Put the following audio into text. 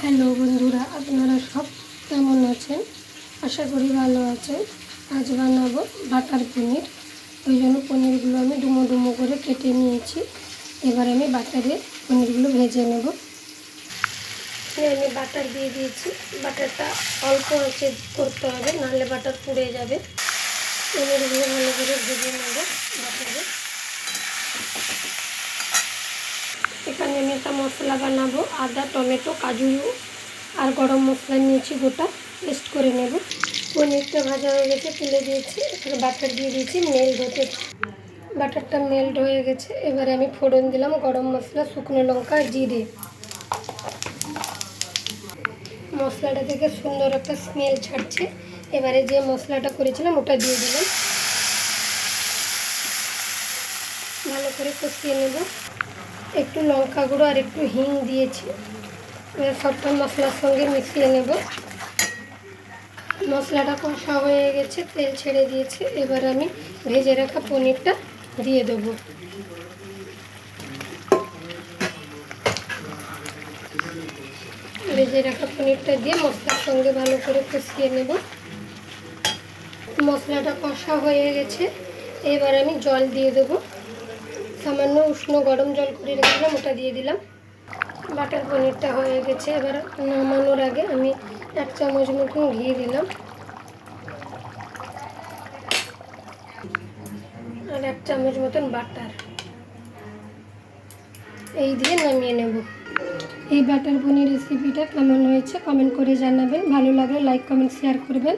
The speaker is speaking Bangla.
হ্যালো বন্ধুরা, আপনারা সব কেমন আছেন? আশা করি ভালো আছেন। আজ বানাবো বাটার পনির। ওই জন্য পনিরগুলো আমি ডুমো ডুমো করে কেটে নিয়েছি। এবার আমি বাটারে পনিরগুলো ভেজে নেব। আমি বাটার দিয়ে দিয়েছি। বাটারটা অল্প আঁচে করতে হবে, নাহলে বাটার পুড়ে যাবে। পনিরগুলো ভালো করে ভেজে নেব বাটারে। এখানে আমি একটা মশলা বানাবো। আদা, টমেটো, কাজু আর গরম মশলা নিয়েছি, গোটা পেস্ট করে নেব। পনিরটা ভাজা হয়ে গেছে, তুলে দিয়েছি। এখানে বাটার দিয়ে দিয়েছি, মেল্ট হতে। বাটারটা মেল্ট হয়ে গেছে। এবারে আমি ফোড়ন দিলাম গরম মশলা, শুকনো লঙ্কা, জিরে। মশলাটা থেকে সুন্দর একটা স্মেল ছাড়ছে। এবারে যে মশলাটা করেছিলাম ওটা দিয়ে দিলাম, ভালো করে কষিয়ে নেব। একটু লঙ্কা গুঁড়ো আর একটু হিং দিয়েছি। এবার সবটা মশলার সঙ্গে মিশিয়ে নেব। মশলাটা কষা হয়ে গেছে, তেল ছেড়ে দিয়েছে। এবার আমি ভেজে রাখা পনিরটা দিয়ে দেবো। ভেজে রাখা পনিরটা দিয়ে মশলার সঙ্গে ভালো করে কষিয়ে নেব। মশলাটা কষা হয়ে গেছে। এবার আমি জল দিয়ে দেবো। সামান্য উষ্ণ গরম জল করে রেখেছিলাম, ওটা দিয়ে দিলাম। বাটার পনিরটা হয়ে গেছে। এবার নামানোর আগে আমি 1 চামচ মতন ঘি দিলাম আর 1 চামচ মতন বাটার, এই দিয়ে নামিয়ে নেব। এই বাটার পনির রেসিপিটা কেমন হয়েছে কমেন্ট করে জানাবেন। ভালো লাগলে লাইক, কমেন্ট, শেয়ার করবেন।